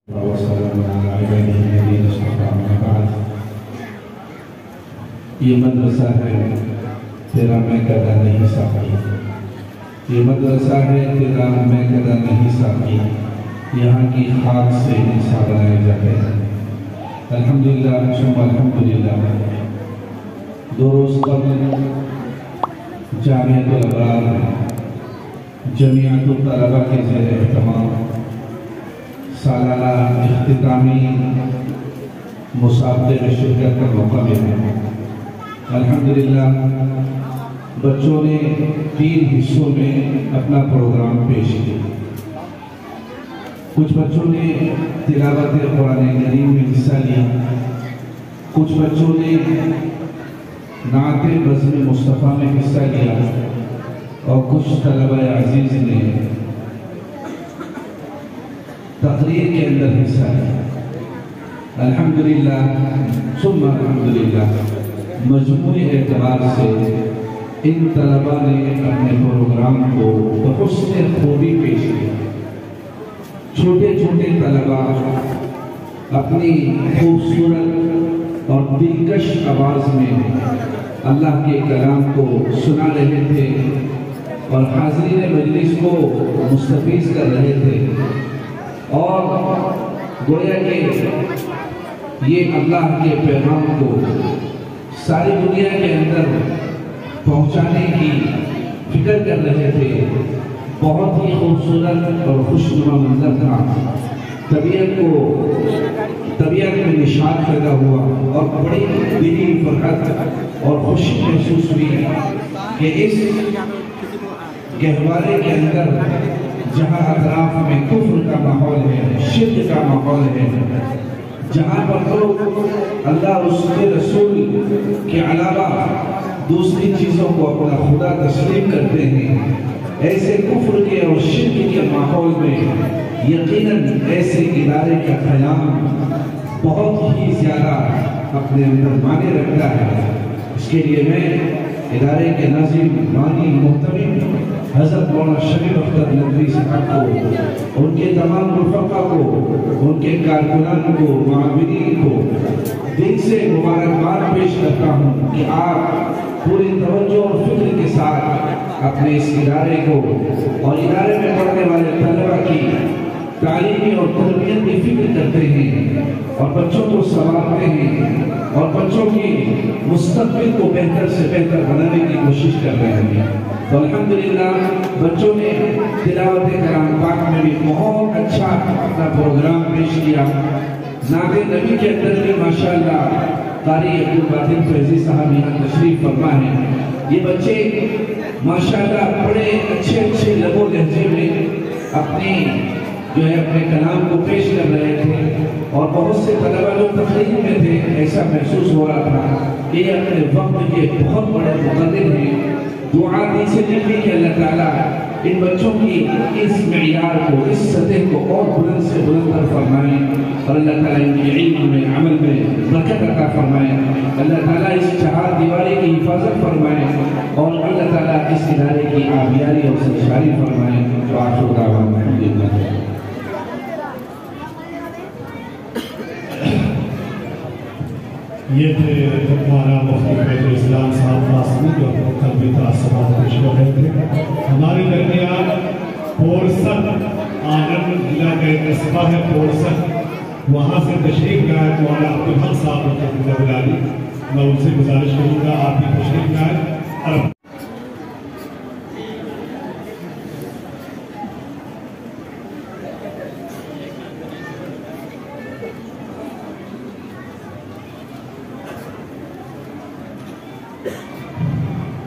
یہ مدرسہ ہے تیرا میں قدر نہیں ساقی، یہ مدرسہ ہے تیرا میں قدر نہیں ساقی، یہاں کی خاک سے انسان بنائے جاتے ہیں۔ الحمدللہ ثم الحمدللہ، دو روز قبل جامعۃ الابرار جمعیت الطلبہ کے زیر اہتمام سالانہ اختتامی مسابقے میں شرکت کا موقع ملا۔ الحمدللہ بچوں نے 3 حصوں میں اپنا پروگرام پیش کیا۔ کچھ بچوں نے تلاوت قرآن کریم میں حصہ لیا، کچھ بچوں نے نعت بزم مصطفیٰ میں حصہ لیا، اور کچھ طلبہ عزیز نے تقریر کے اندر حصہ لیا۔ الحمدللہ ثم الحمدللہ، مجموعی اعتبار سے ان طلبہ نے اپنے پروگرام کو بحسن خوبی پیش کیا۔ چھوٹے چھوٹے طلبہ اپنی خوبصورت اور دلکش آواز میں اللہ کے کلام کو سنا رہے تھے اور حاضرین مجلس کو مستفیض کر رہے تھے، اور گویا کہ یہ اللہ کے پیغام کو ساری دنیا کے اندر پہنچانے کی فکر کر رہے تھے۔ بہت ہی خوبصورت اور خوشنما منظر تھا۔ طبیعت میں نشاط پیدا ہوا اور بڑی دلی فرحت اور خوشی محسوس ہوئی کہ اس گہوارے کے اندر جہاں اطراف میں کفر کا ماحول ہے، شرک کا ماحول ہے، جہاں پر لوگ اللہ اور اس کے رسول کے علاوہ دوسری چیزوں کو اپنا خدا تسلیم کرتے ہیں، ایسے کفر کے اور شرک کے ماحول میں یقیناً ایسے ادارے کا قیام بہت ہی زیادہ اپنے اندر معنی رکھتا ہے۔ اس کے لیے میں ادارے کے ناظم بانی محترم حضرت مولانا شریف اختر ندوی صاحب کو، ان کے تمام رفقا کو، ان کے کارکنان کو، معاونین کو دل سے مبارکباد پیش کرتا ہوں کہ آپ پوری توجہ اور فکر کے ساتھ اپنے اس ادارے کو اور ادارے میں پڑھنے والے طلبہ کی تعلیمی اور تربیت کی فکر کرتے ہیں اور بچوں کو سنوارتے ہیں اور بچوں کی مستقبل کو بہتر سے بہتر بنانے کی کوشش کر رہے ہیں۔ تو الحمدللہ بچوں نے تلاوت کلام پاک میں بھی بہت اچھا اپنا پروگرام پیش کیا۔ نعت نبی کے اندر بھی ماشاءاللہ قاری عبدالباطن فیضی صاحب یہاں تشریف فرما ہیں۔ یہ بچے ماشاءاللہ بڑے اچھے لب و لہجے میں اپنے کلام کو پیش کر رہے تھے، اور بہت سے طلبہ جو تقریر میں تھے ایسا محسوس ہو رہا تھا کہ یہ اپنے وقت کے بہت بڑے مقدر ہیں۔ دعا دل سے نکلی کہ اللہ تعالیٰ ان بچوں کی اس معیار کو، اس سطح کو اور بلند سے بلند فرمائیں، اور اللہ تعالیٰ ان کے علم میں، عمل میں برکت عطا فرمائیں۔ اللہ تعالیٰ اس چہار دیواری کی حفاظت فرمائیں، اور اللہ تعالیٰ اس ادارے کی آبیاری اور سرشاری فرمائیں۔ وآخر دعوانا الحمدللہ۔ یہ تھے ہمارا مفتی بیت الاسلام صاحب معصوم جو قلبی تعصبات پیش کر رہے تھے۔ ہمارے درمیان پورسد آنند ضلع کا ایک قصبہ ہے پورسد، وہاں سے تشریف لائے مولانا عبدالحق صاحب بلالی، میں ان سے گزارش کروں گا آپ بھی تشریف لائے۔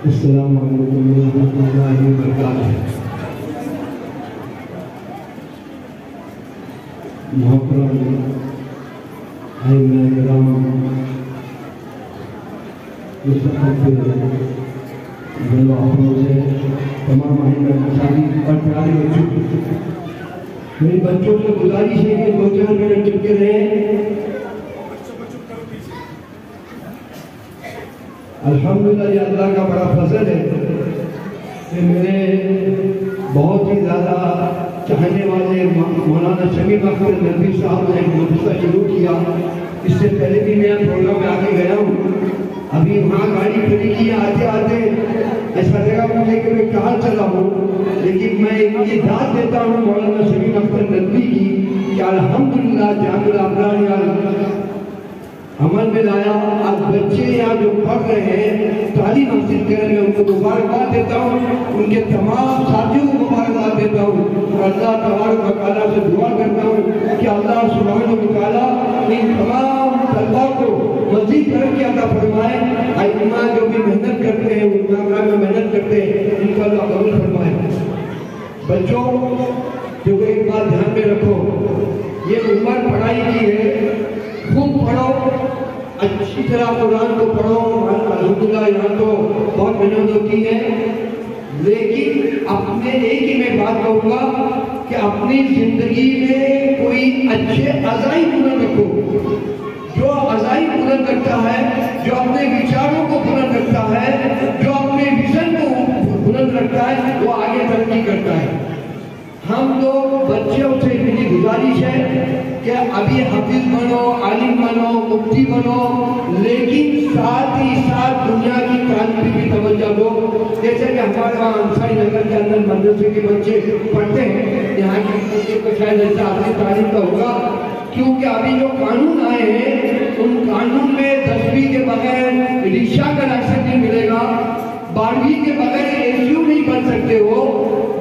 السلام علیکم ورحمۃ اللہ وبرکاتہ۔ محترم ائمہ کرام، تمام اور پیارے بچوں، میری بچوں سے گزارش ہے کہ 2-4 منٹ چپ کے رہیں۔ الحمدللہ یہ اللہ کا بڑا فضل ہے کہ میرے بہت ہی زیادہ رہنے والے مولانا شمیم اختر ندوی صاحب نے ایک مدرسہ شروع کیا. اس سے پہلے بھی میں پروگرام میں آگے گیا ہوں. ابھی وہاں گاڑی کھڑی کی آتے آتے ایسا لگا مجھے کہ میں کہاں چلا ہوں. لیکن میں یہ داد دیتا ہوں مولانا شمیم اختر ندوی کی کہ الحمدللہ جامع الابرار عمل میں لایا. آج بچے یہاں جو پڑھ رہے ہیں تعلیم حاصل کر رہے ہیں ان کو مبارکباد دیتا ہوں. ان کے تمام ساتھیوں کو مبارکباد دیتا ہوں اور اللہ تبارک و تعالیٰ سے دعا کرتا ہوں کہ اللہ سبحانہ و تعالیٰ ان تمام طلباء کو مزید ترقی عطا فرمائے. علماء جو بھی محنت کرتے ہیں علماء میں محنت کرتے ہیں ان کو اللہ قبول فرمائے. بچوں جو ایک بات دھیان میں رکھو, یہ عمر پڑھائی کی ہے. خوب پڑھو, اچھی طرح قرآن کو پڑھو. الحمدللہ یہاں تو بہت محنت ہوتی ہے, لیکن اپنے ایک ہی میں بات کہوں گا کہ اپنی زندگی میں کوئی اچھے عزائم بلند رکھو. جو عزائم بلند رکھتا ہے, جو اپنے وچاروں کو بلند رکھتا ہے, جو اپنے ویژن کو بلند رکھتا ہے, وہ آگے ترقی کرتا ہے. ہم لوگ بچوں سے میری گزارش ہے کہ ابھی حافظ بنو, عالم بنو, مفتی بنو, لیکن ساتھ ہی ساتھ دنیا کی تعلیم پہ بھی توجہ دو. جیسے کہ ہمارے وہاں انصاری نگر کے اندر مدرسے کے بچے پڑھتے ہیں, یہاں کے بچے کو شاید ایسا آخری تعلیم کا ہوگا, کیونکہ ابھی جو قانون آئے ہیں ان قانون میں 10ویں کے بغیر رکشہ کا لائسنس نہیں ملے گا, 12ویں کے بغیر ایسیو نہیں بن سکتے ہو,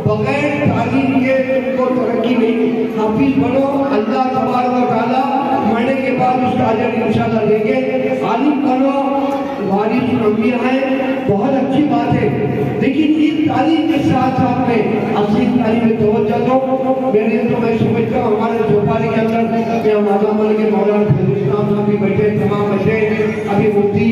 بغیر تعلیم کے تم کو ترقی نہیں. حافظ بنو, اللہ تبارک و تعالیٰ مرنے کے بعد اس کا اجر انشاءاللہ دیں گے. عالم بنو, وارث انبیاء ہیں, بہت اچھی بات ہے, لیکن اس تعلیم کے ساتھ ساتھ میں اصلی تعلیم میں توجہ دو. میں سمجھتا ہوں ہمارے چوپالی کے اندر مادام کے مولانا فیض اسلام صاحب بھی بیٹھے, تمام بچے ابھی مفتی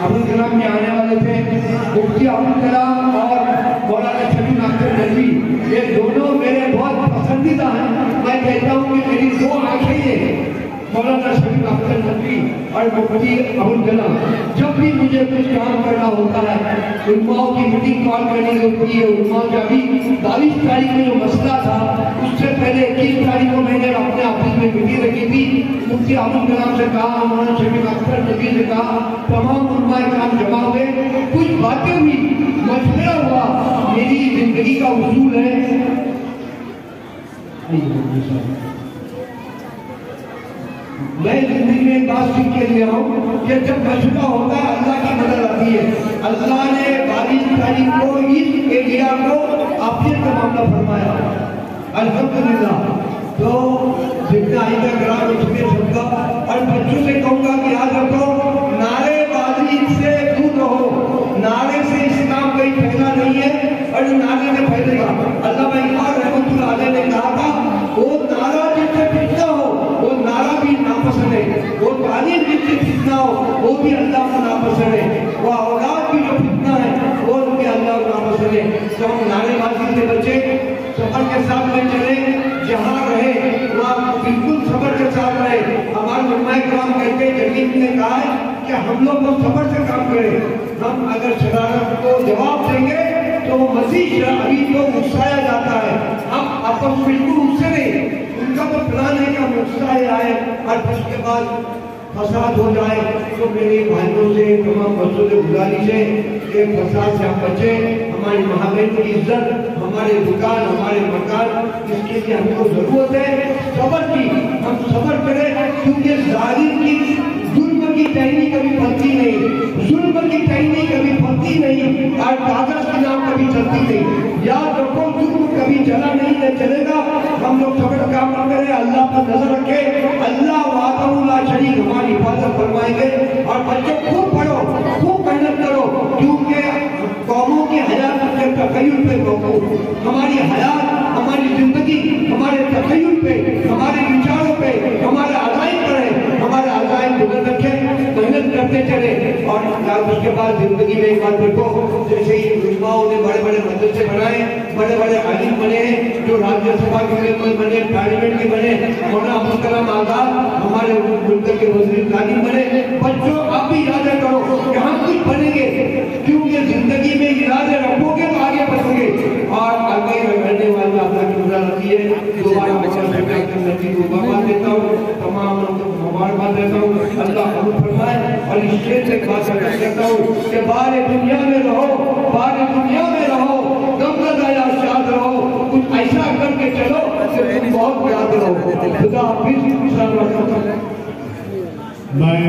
ابوالکلام میں آنے والے تھے. مفتی ابوالکلام اور مولانا شمیم اختر ندوی یہ دونوں میرے بہت پسندیدہ ہیں. میں کہتا ہوں کہ میری دو آنکھیں ہیں, مولانا شمیم اختر ندوی اور مفتی ابوالکلام. جب بھی مجھے کچھ کام کرنا ہوتا ہے, علماء کی میٹنگ کال کرنی ہوتی ہے, علماء کا بھی 22 تاریخ میں جو مسئلہ تھا اس سے پہلے 21 تاریخ کو میں نے اپنے آفس میں میٹنگ رکھی تھی. مفتی ابوالکلام سے کہا, مولانا شمیم اختر ندوی سے کہا, تمام علماء کرام جمع ہوئے, کچھ باتیں ہوئی, مشورہ ہوا. میری زندگی کا اصول ہے, میں زندگی میں ایک بات سیکھ کے لیا ہوں کہ جب مشورہ ہوتا ہے اللہ کی مدد آتی ہے. اللہ نے 22 تاریخ کو اس ایریا کو عافیت کا معاملہ فرمایا, الحمدللہ. تو جتنا آئندہ کرام چھوٹے سب کا, اور بچوں سے کہوں گا کہ یاد رکھو, نعرے بازی سے دور رہو. نعرے سے اسلام کہیں پھیلا نہیں ہے, اور نعرے میں پھیلے گا. علامہ اقبال رحمۃ اللہ علیہ نے کہا تھا, وہ نعرہ جس سے پھیلتا ہو وہ نعرہ بھی ناپسند ہے, وہ تعلیم جس سے پھیلنا ہو وہ بھی اللہ کو ناپسند ہے, وہ اولاد بھی جو پھیلنا ہے وہ بھی اللہ کو ناپسند ہے. تو ہم نعرے بازی سے بچے, سفر کے ساتھ میں چلے, جہاں رہے وہاں بالکل صبر کے ساتھ رہے. ہمارے علماء کرام کہتے ہیں, جلیل نے کہا ہے کہ ہم لوگ کو صبر سے کام کریں. ہم اگر شرارت کو جواب دیں گے تو وہ مزید شرابی کو غصایا جاتا ہے. ہم آپس بالکل غصے نہیں, ان کا تو پلان ہے کہ ہم غصہ آئے اور اس کے بعد فساد ہو جائے. تو میرے بھائیوں سے, تمام بچوں سے گزارش ہے کہ فساد سے ہم بچیں. ہماری مہابین کی عزت, ہمارے دکان, ہمارے مکان, اس کے لیے ہم کو ضرورت ہے صبر کی. ہم صبر کریں, کیونکہ ظالم کی ظلم کی ٹہنی کبھی پھلتی نہیں, ظلم کی ٹہنی کبھی پھلتی نہیں, اور کاغذ کی نام کبھی چلتی نہیں. یاد رکھو, ظلم کبھی چلا نہیں چلے گا. ہم لوگ صبر کام کریں, اللہ پر نظر رکھیں, اللہ وحدہ لا شریک ہماری حفاظت فرمائیں گے. اور بچوں خوب پڑھو, خوب محنت کرو, کیونکہ قوموں کی حیات کے تخیل پہ روکو. ہماری حیات, ہماری زندگی, ہمارے تخیل پہ, ہمارے وچاروں پہ, ہمارے عزائم پر ہے. ہمارے عزائم بلند رکھیں, محنت کرتے چلے. اور اس کے بعد زندگی میں ایک بات دیکھو, جیسے ہی علماؤں نے بڑے بڑے مدرسے بنائے, بڑے بڑے عالم بنے, جو راجیہ سبھا کے ممبر بنے, پارلیمنٹ کے بنے, مولانا ابوالکلام آزاد ہمارے ملک کے وزیر تعلیم بنے. بچوں اب بھی ارادہ کرو کہ ہم کچھ بنیں گے, کیونکہ زندگی میں ارادے رکھو گے تو آگے بڑھو گے. اور آگے بڑھنے والا اللہ کی مدد آتی ہے. مزید مبارکباد دیتا ہوں، تمام لوگوں کو مبارکباد دیتا ہوں، اللہ قبول فرمائے۔ اور اس شعر سے ایک بات کہتا ہوں کہ بار دنیا میں رہو، بار دنیا میں رہو، غم زدہ یا شاد رہو، کچھ ایسا کر کے چلو کہ تم بہت یاد رہو۔ خدا حافظ، السلام علیکم۔ میں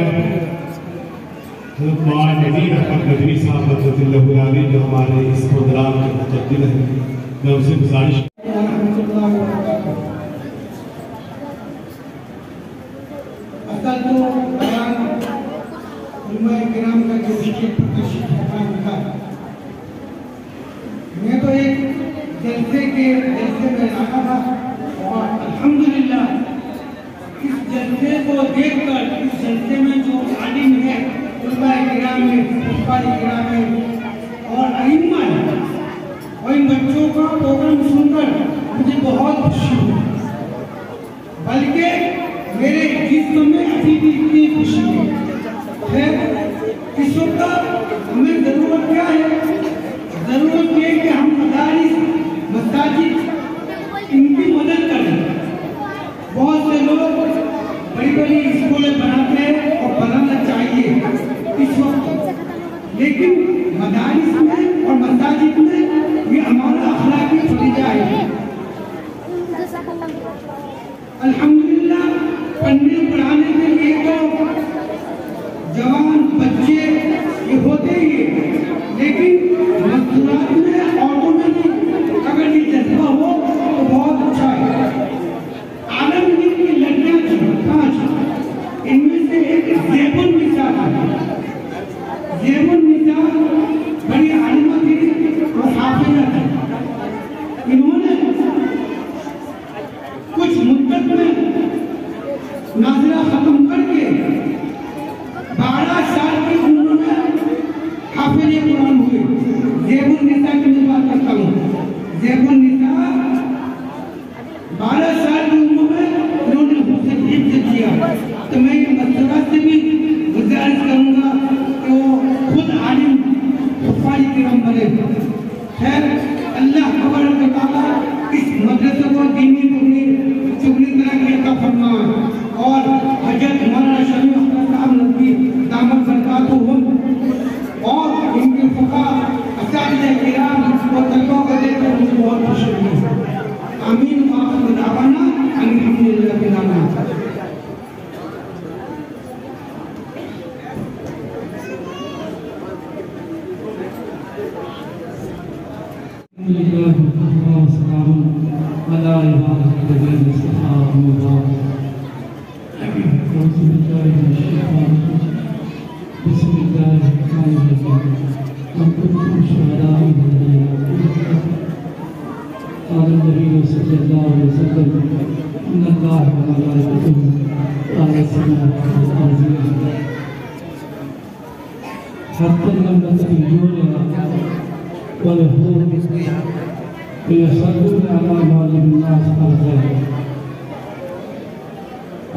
حضرت نذیر احمد ندوی صاحب رضی اللہ عنہ جو ہمارے اس پروگرام کے مقدم ہیں، میں ان سے گزارش اصل تو بیان علماء کرام کا جو اسٹیٹ پرکشت ہوتا ہے، میں تو ایک جلسے میں آیا تھا اور الحمدللہ اس جلسے کو دیکھ کر، اس جلسے میں جو عالم ہے، علماء کرام میں، حفاظ کرام میں اور ائمہ ہیں، اور ان بچوں کا پروگرام سن کر مجھے بہت خوشی ہوئی، بلکہ میرے جسم میں ابھی بھی اتنی خوشی ہے۔ اس وقت ہمیں ضرورت کیا ہے؟ ضرورت یہ کہ ہم مدارس، مساجد ان کی مدد کریں۔ بہت سے لوگ بڑی بڑی اسکولیں بناتے ہیں اور بنانا چاہیے اس وقت، لیکن مدارس میں اور مساجد میں یہ ہمارا اخلاقی فریضہ ہے۔ الحمدللہ پڑھنے پڑھانے کے لیے تو جوان بچے یہ ہوتے ہی ہیں، لیکن مستورات میں عورتوں میں بھی اگر یہ جذبہ ہو تو بہت اچھا ہے۔ عالم دین کی لڑکیاں تھیں 5، ان میں سے ایک زیب النساء تھی۔ زیب النساء بڑی عالمہ تھی اور حافظہ تھی۔ انہوں نے کچھ مدت میں ناظرہ ختم کر کے 12 سال کی عمر میں حافظ قرآن ہوئے۔ زیب النساء کی میں بات کرتا ہوں۔ زیب النساء 12 سال کی عمر میں انہوں نے حفظ کیا۔ تو میں یہ مسئلات سے بھی گزارش کروں گا کہ وہ خود عالم حفاظ کرام بنے۔ خیر، اللہ تبارک و تعالیٰ اس مدرسے کو دینی چگلی طرح کی عطا فرمائے، اور حضرت مولانا شفیع احمد صاحب ندوی دامت برکاتہم اور ان کے فقہ اساتذہ کرام اور طلباء کو دیکھ کر مجھے بہت خوشی ہوئی۔ آمین وآخر دعوانا ان الحمدللہ رب العالمین۔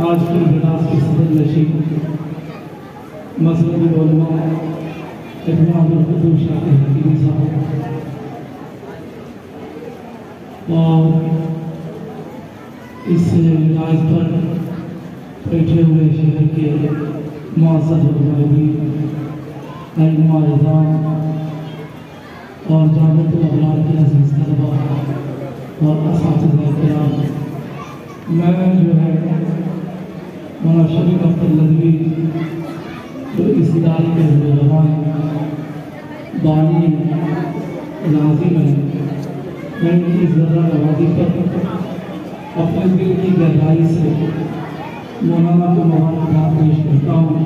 آج کی بناس کے صدر نشین مذہبی علماء ابن القدوس شاہ حکیمی صاحب اور اس جائز پر بیٹھے ہوئے شہر کے معزز علماء ائمہ اعظام اور جامعۃ الابرار کے عزیز طلباء اور اساتذہ کرام، میں جو ہے مولانا شفیع احمد ندوی جو اس ادارے کے رہنما بانی لازم ہے، میں ان کی ذرہ نوازی پر اپنے دل کی گہرائی سے مولانا کو مبارکباد پیش کرتا ہوں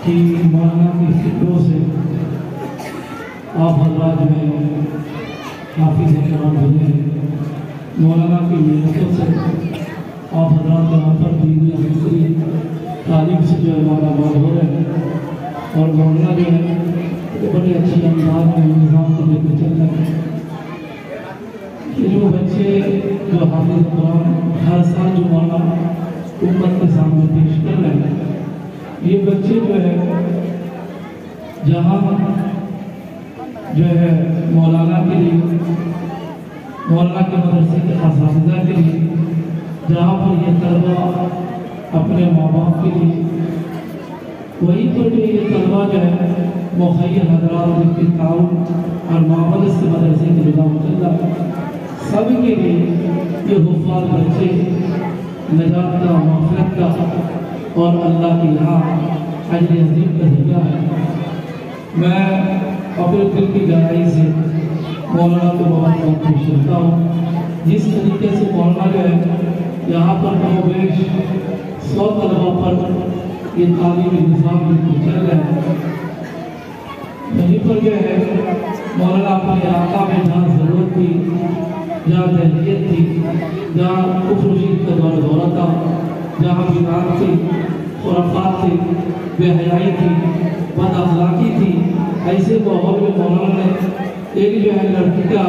کہ مولانا کی فکروں سے آپ حضرات میں حافظ کرام بنے ہیں، مولانا کی محنتوں سے آپ حضرات یہاں پر دینی حفظی تعلیم سے جو ہے مالا مال ہو رہے ہیں، اور مولانا جو ہے بڑے اچھے انداز میں نظام کو لے کے چل رہے ہیں۔ یہ جو بچے جو حافظ قرآن ہر سال جو مولانا امت کے سامنے پیش کر رہے ہیں، یہ بچے جو ہے جہاں جو ہے مولانا کے لیے، مولانا کے مدرسے کے اساتذہ کے لیے جہاں پر یہ طلبہ اپنے ماں باپ کے لیے، وہیں پر جو یہ طلبہ جو ہے مخیر حضرات کے تعاون اور معاملے سے مدرسے کے نظام اللہ سب کے لیے یہ حفاظ بچے نجات کا، مغفرت کا اور اللہ کی یہاں اجر عظیم کا ذریعہ ہے۔ میں اپنے دل کی گہرائی سے مولانا کو بہت بہت خوش کرتا ہوں، جس طریقے سے مولانا جو ہے یہاں پر کم و بیش 100 طلبہ پر یہ تعلیمی نظام بالکل چل رہا ہے۔ وہیں پر جو ہے مولانا اپنے علاقہ میں جہاں ضرورت تھی، جہاں دہلیت تھی، جہاں کفر و شرک کا دورہ تھا، جہاں بدعات تھی، خرافات تھی، بے حیائی تھی، بد اخلاقی تھی، ایسے ماحول میں مولانا نے ایک جو ہے لڑکی کا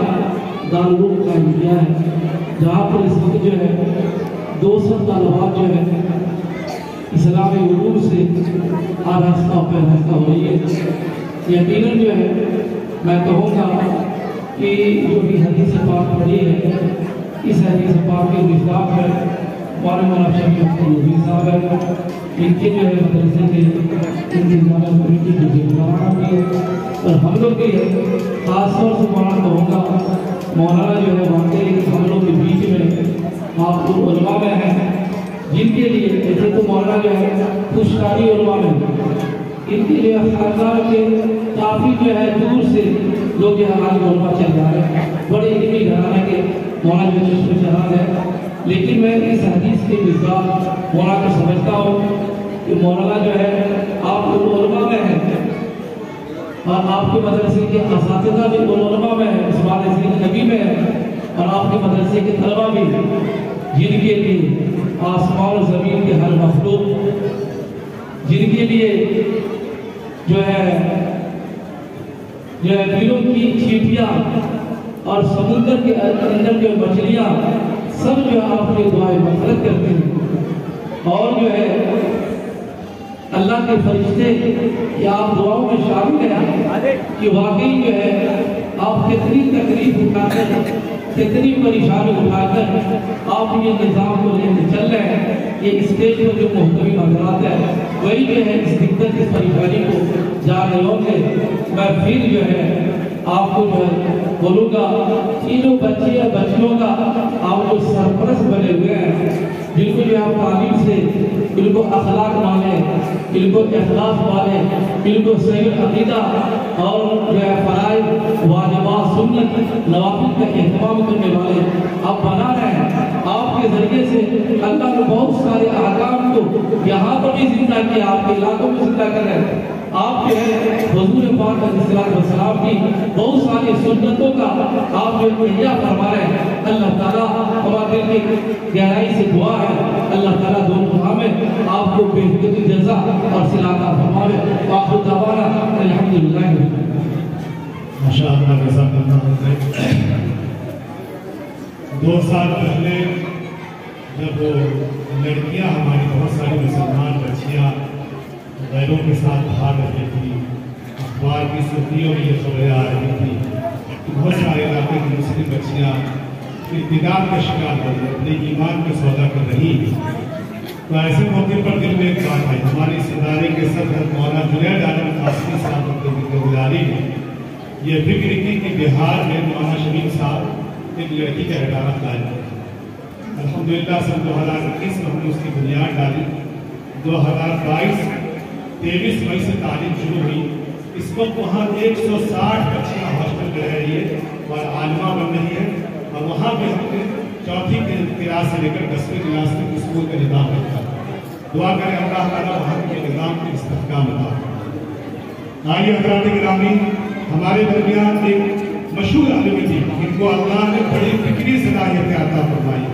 دارالعلوم قائم کیا ہے، جہاں پر اس وقت جو ہے 200 طالبات جو ہے اسلامی علوم سے آراستہ پیراستہ ہو رہی ہے۔ یقیناً جو ہے میں کہوں گا کہ جو بھی حدیث پاک پڑھی ہے، اس حدیث پاک کے مصداق ہے مولانا شفیع الدین صاحب ہے، ان کے جو ہے مدرسے کے انتظامیہ کمیٹی کے ذمہ بھی ہے، اور ہم لوگ بھی ہے خاص طور سے مولانا کہوں گا مولانا جو ہے واقعی ہم لوگ کے بیچ میں آپ کو علماء میں ہیں جن کے لیے ایسے تو مولانا جو ہے خوشحالی علماء میں ان کے لیے خاندان کے کافی جو ہے دور سے لوگ یہاں آج علماء چل جا رہے ہیں، بڑے علمی گھرانے کے مولانا جو چشم شہاد ہے، لیکن میں اس حدیث کے مصداق مولانا کو سمجھتا ہوں کہ مولانا جو ہے آپ علماء میں ہیں اور آپ کے مدرسے کے اساتذہ بھی علماء میں ہیں، اس بات نبی میں ہے، اور آپ کے مدرسے کے طلبہ بھی جن کے لیے آسمان و زمین کے ہر مخلوق، جن کے لیے جو ہے بلوں کی چیٹیاں اور سمندر کے اندر جو مچھلیاں سب جو ہے آپ کی دعائیں مغفرت کرتے ہیں، اور جو ہے اللہ کے فرشتے کہ آپ دعاؤں میں شامل ہیں کہ واقعی جو ہے آپ کتنی تکلیف اٹھا کر، کتنی پریشانی اٹھا کر آپ یہ نظام کو لے کے چل رہے ہیں۔ یہ اسٹیج پر جو محتوی حضرات ہے وہی جو ہے اس دقت، اس پریشانی کو جان رہے ہوں گے۔ میں پھر جو ہے آپ کو جو ہے بولوں گا کہ جو بچے یا بچیوں کا آپ کو سرپرست بنے ہوئے ہیں، جن کو جو ہے آپ تعلیم سے ان کو اخلاق مانے، ان کو اخلاق مانے، ان کو صحیح عقیدہ اور جو ہے فرائض واجبات سنت نوافل کا اہتمام کرنے والے آپ بنا رہے ہیں۔ آپ کے ذریعے سے اللہ نے بہت سارے احکام کو یہاں پر بھی زندہ کیا، آپ کے علاقوں میں زندہ کر رہے ہیں۔ آپ جو ہے حضور پاک علیہ السلام کی بہت ساری سنتوں کا آپ جو احیا فرما رہے ہیں۔ اللہ تعالیٰ ہمارے دل کی گہرائی سے دعا ہے اللہ تعالیٰ دونوں جہاں میں آپ کو بہترین جزا اور صلہ عطا فرمائے۔ آخر دعوانا الحمدللہ۔ ماشاءاللہ جزاک اللہ خیر۔ 2 سال پہلے جب لڑکیاں ہماری بہت ساری مسلمان بچیاں غیروں کے ساتھ بھاگ رہی تھی، اخبار کی سرخیوں میں یہ خبریں آ رہی تھی کہ بہت سارے علاقے کی مسلم بچیاں ارتداد کا شکار ہو رہی، اپنے ایمان کا سودا کر رہی ہیں۔ تو ایسے موقع پر دل میں ایک بات آئی، ہماری اس ادارے کے صدر مولانا جنید عالم قاسمی صاحب کی ذکر گزاری نے یہ فکر کی کہ بہار میں مولانا شمیم صاحب ایک لڑکی کا ادارہ قائم کیا۔ الحمدللہ سن 2021 میں ہم نے اس کی بنیاد ڈالی۔ 2022 23 مئی سے تعلیم شروع ہوئی۔ اس وقت وہاں 160 بچیاں ہاسٹل میں رہ رہی ہے اور عالمہ بن رہی ہے، اور وہاں پہ ہم نے 4تھی کلاس سے لے کر 10ویں کلاس تک اسکول کا نظام رکھا۔ دعا کریں اللہ تعالیٰ وہاں کے نظام کی استحکام عطا فرمائے۔ آئیے حضرات گرامی، ہمارے درمیان ایک مشہور عالم تھی جن کو اللہ نے بڑی فکری صلاحیتیں عطا فرمائی۔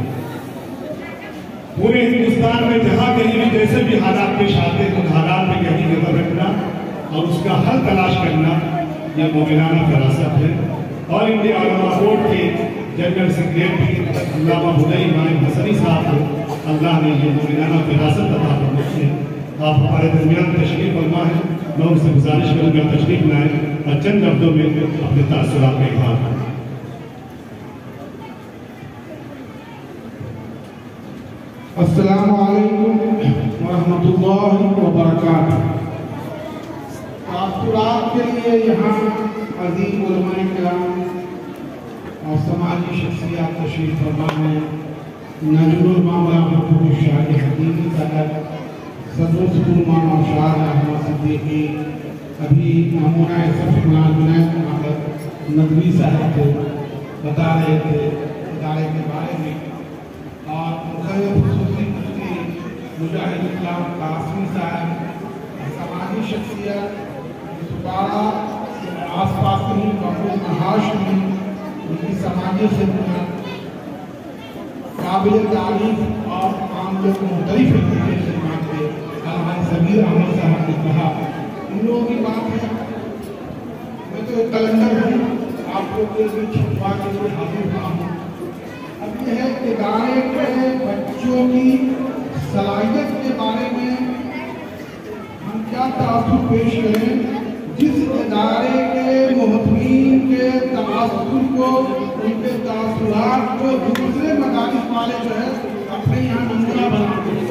پورے ہندوستان میں جہاں کہیں بھی جیسے بھی حالات پیش آتے ہیں ان حالات میں کہیں نظر رکھنا اور اس کا حل تلاش کرنا یہ مومنانہ فراست ہے۔ اور ان علماء بورڈ کے جنرل سیکریٹری علامہ حدیٰ امام حسنی صاحب کو اللہ نے یہ مومنانہ فراست عطا فرمائی ہے۔ آپ ہمارے درمیان تشریف فرما ہے، میں ان سے گزارش کروں گا تشریف لائیں اور چند لفظوں میں اپنے تاثرات کا اظہار کریں۔ السلام علیکم ورحمۃ اللہ وبرکاتہ۔ تاثرات کے لیے یہاں عظیم علماء کرام اور سماجی شخصیات تشریف فرما ہیں۔ نجم المعاملہ محمود شاہ حکیمی صاحب، صدر سکول مولانا شاہ احمد صدیقی، ابھی نمونہ صف جنید احمد ندوی صاحب کو بتا رہے تھے ادارے کے بارے میں، اور خصوصی مفتی مجاہد اسلام قاسمی صاحب، سماجی شخصیت سپارہ آس پاس کی بہت محاش میں ان کی سماجی خدمت قابل تعریف اور عام لوگ کو مختلف خدمات کے علامہ ضمیر احمد صاحب نے کہا۔ ان لوگوں کی بات ہے، میں تو ایک کلندر ہوں، آپ لوگ کے لیے چھپوا کے لیے حاضر ہوا ہوں۔ اب یہ ہے ادارے کے بچوں کی صلاحیت کے بارے میں ہم کیا تاثر پیش کریں، جس ادارے کے محتمین کے تاثر کو، ان کے تاثرات کو دوسرے مدارس والے جو ہے اپنے یہاں نمونہ بناتے ہیں۔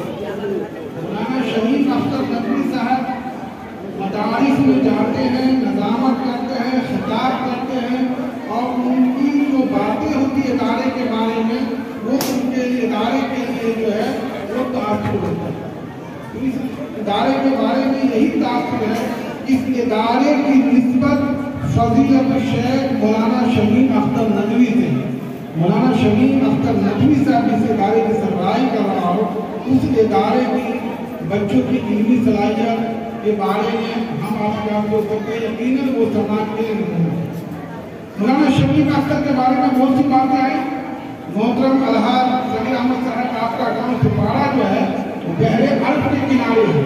مولانا شہید اختر ندوی صاحب مدارس میں جاتے ہیں، نظامت کرتے ہیں، خطاب کرتے ہیں، اور ان کی جو باتیں ہوتی ادارے کے بارے میں وہ ان کے ادارے کے لیے جو ہے وہ تاثر ہوتا ہے۔ اس ادارے کے بارے میں یہی تاثر ہے، اس ادارے کی نسبت فضیلت شیخ مولانا شمیم اختر ندوی سے، مولانا شمیم اختر ندوی صاحب جس ادارے کی سربراہی کر رہا ہو، اس ادارے کی بچوں کی علمی صلاحیت کے بارے میں ہم آپ کے آپ کو کرتے ہیں، یقیناً وہ سماج کے لیے نمونہ ہے۔ مولانا شمیم اختر کے بارے میں بہت سی باتیں آئیں۔ محترم الحاج ضمیر احمد صاحب، آپ کا گاؤں سپارہ جو ہے وہ بحر عرب کے کنارے ہے،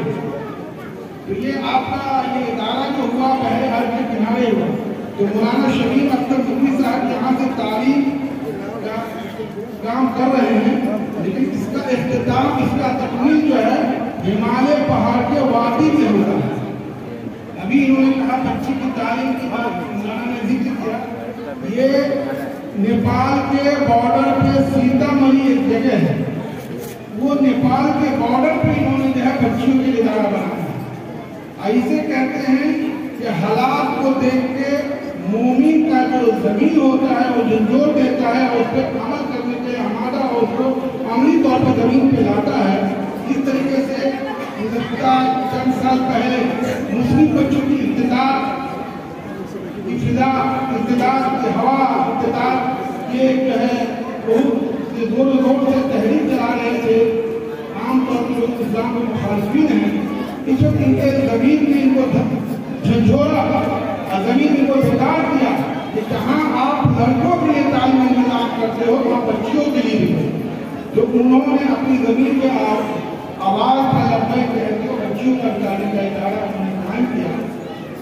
تو یہ آپ کا یہ ادارہ جو ہوا بحر عرب کے کنارے ہوا، تو مولانا شمیم اختر ندوی صاحب یہاں سے تعلیم کا کام کر رہے ہیں، لیکن اس کا اختتام، اس کا تکمیل جو ہے ہمالیہ پہاڑ کے وادی میں ہوتا ہے۔ ابھی انہوں نے کہا بچی کی تعلیم کی بات مولانا نے ذکر کیا، یہ نیپال کے بارڈر پہ سیتامڑھی ایک جگہ ہے، وہ نیپال کے بارڈر پہ انہوں نے جو ہے بچیوں کے لیے ادارہ بنایا۔ ایسے کہتے ہیں کہ حالات کو دیکھ کے مومن کا جو ضمیر ہوتا ہے وہ جھنجھوڑ دیتا ہے، اور اس پہ عمل کرنے کے لیے ہمارا اور اس کو عملی طور پر زمین پہ لاتا ہے۔ اس طریقے سے گزشتہ چند سال پہلے مسلم بچوں کی ابتداء کی ہوا ابتداء یہ جو ہے بہت زور سے تحریک چلا رہے تھے، عام طور پر لوگ اسلام کے مخالفین ہیں، اس وقت ان کے زمین نے ان کو جھنجھوڑا اور زمین ان کو بیدار کیا کہ جہاں آپ لڑکوں کے لیے تعلیم انتظام کرتے ہو وہاں بچیوں کے لیے بھی، جو انہوں نے اپنی زمین کے آواز کا لبیک کہتے ہو بچیوں کا تعلیم کا ادارہ انہوں نے قائم کیا۔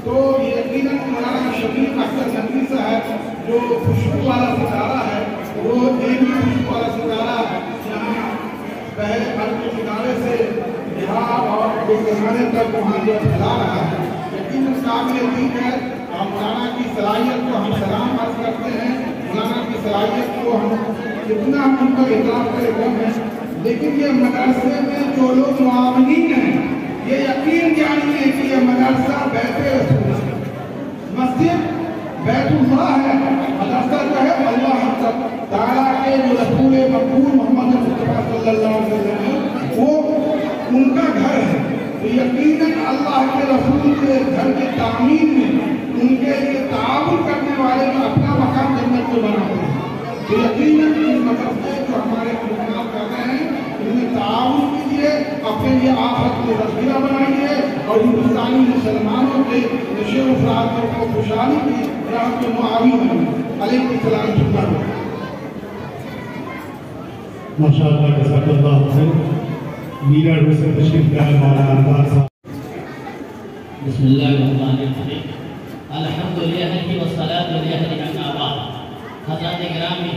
تو یقیناً مولانا شمیم اختر ندوی صاحب جو خوشبو والا ستارہ ہے، وہ ایک ہی خوشبو والا ستارہ جہاں بحر عرب کے کنارے سے بہار اور کنارے تک وہاں جو پھیلا رہا ہے، یقیناً قابل دید ہے۔ اور مولانا کی صلاحیت کو ہم سلام عرض کرتے ہیں، مولانا کی صلاحیت کو ہم اتنا ان کا اعتراف کرے کم ہے، لیکن یہ مدرسے میں جو لوگ معاونین ہیں یہ یقین جانیے کہ یہ مدرسہ بیت رسول ہے، مسجد بیت اللہ ہے، مدرسہ جو ہے اللہ تعالیٰ کے جو رسول مقبول محمد مصطفیٰ صلی اللہ علیہ وسلم ہے وہ ان کا گھر ہے، تو یقیناً اللہ کے رسول کے گھر کے تعمیر میں ان کے لیے تعاون کرنے والے کا اپنا مقام جنت میں بناتے ہیں، تو یقیناً ان مدرسے جو ہمارے ملازمات کر رہے ہیں ان میں تعاون کیجیے، اپنے لیے آخرت کو ذخیرہ بنائیے، اور ہندوستانی مسلمانوں کے نشے و فراغ کو خوشحالی کی راہ میں معاون بنائیے۔ علیکم السلام۔ ماشاءاللہ جزاک اللہ خیر۔ میرا روح سے تشریف لائے مولانا انوار صاحب۔ بسم اللہ الرحمن الرحیم، الحمدللہ والصلاۃ علی اما بعد۔ حضرات گرامی،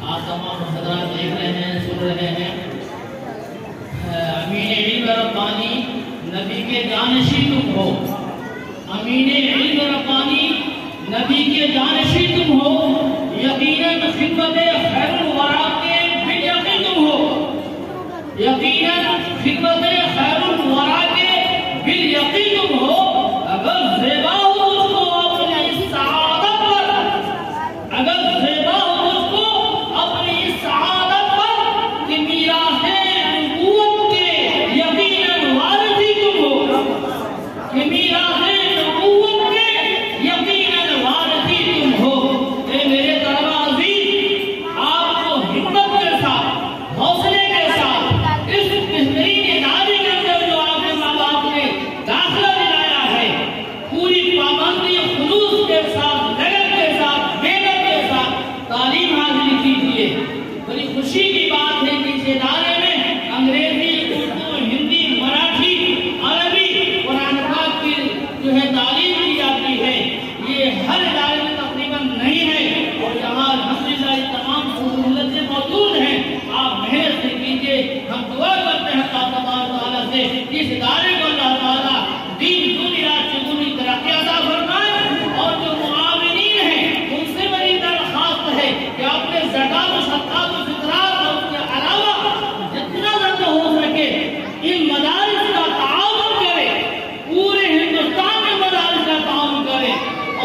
آپ تمام حضرات دیکھ رہے ہیں، سن رہے ہیں، امین علم ربانی نبی کے جانشی تم ہو، امین علم ربانی نبی کے جانشی تم ہو، یقیناً خدمت خیر الورا کے بھی یقین تم ہو، لیے بڑی خوشی کی بات ہے کہ اس ادارے میں انگریزی، اردو، ہندی، مراٹھی، عربی، قرآن پاک کی جو ہے تعلیم دی جاتی ہے. یہ ہر ادارے میں تقریباً نہیں ہے اور یہاں الحمدللہ یہ تمام سہولتیں موجود ہیں. آپ محنت سے کیجیے. ہم دعا کرتے ہیں اللہ تبارک تعالیٰ سے اس ادارے کو اللہ تعالیٰ دین دنیا چگنی ترقی عطا فرمائے. اور جو معاونین ہیں ان سے بڑی درخواست ہے کہ اپنے زکات و صدقات و فطرات اور اس کے علاوہ جتنا زیادہ ہو سکے ان مدارس کا تعاون کرے. پورے ہندوستان میں مدارس کا تعاون کرے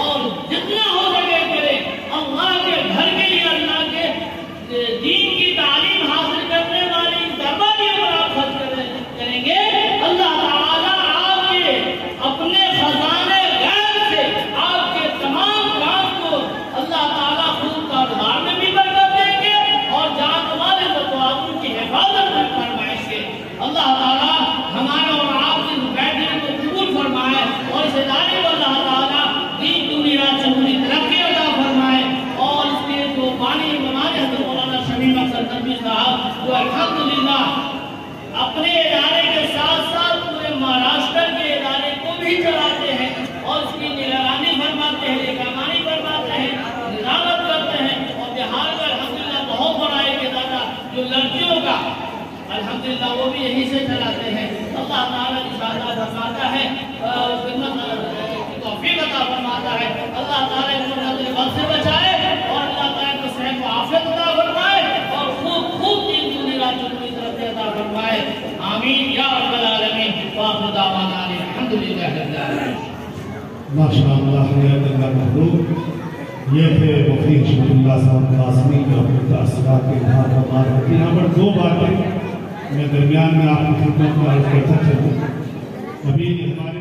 اور جتنا ہو سکے کرے. اللہ کے گھر کے لیے اللہ کے دین کی تعلیم حاصل کرنے والی درباریوں پر آپ خرچ کریں گے. اللہ تعالیٰ آپ کے اپنے خزانے غیب سے آپ کے تمام کام کو اللہ تعالیٰ خود کاروبار میں بھی برکت دیں گے اور جان والے تو کی حفاظت میں فرمائش کے. اللہ تعالیٰ ہمارا اور آپ کی بیٹھنے کو قبول فرمائے اور اس ادارے کو اللہ تعالیٰ دین دنیا چمنی ترقی عطا فرمائے. اور اس کے جو بانی ہمارے حضرت مولانا شمیم اختر تنویر صاحب جو الحمدللہ اپنے ادارے کے ساتھ ساتھ پورے مہاراشٹر کے ادارے کو بھی چلاتے ہیں اور اس کی نگرانی فرماتے ہیں، نگرانی فرماتے ہیں، نظامت کرتے ہیں. اور بہار کا الحمدللہ بہت بڑا ایک ادارہ جو لڑکیوں کا الحمدللہ وہ بھی یہیں سے چلاتے ہیں. اللہ تعالیٰ انشاءاللہ فرماتا ہے خدمت کی توفیق عطا فرماتا ہے. اللہ تعالیٰ ان کو نظر بد سے بچائے اور اللہ تعالیٰ کو صحت و عافیت عطا فرمائے اور خوب خوب دین دنیا چنی طرف عطا فرمائے. آمین یا رب العالمین. وآخر دعوانا الحمدللہ رب العالمین. ماشاءاللہ حیات اللہ مخلوق. یہ تھے مفتی حشمت اللہ صاحب قاسمی جو اپنے تاثرات کے اظہار فرما رہے تھے. یہاں پر دو باتیں میں درمیان میں آپ کی خدمت میں عرض کرتا چلوں. ابھی ہمارے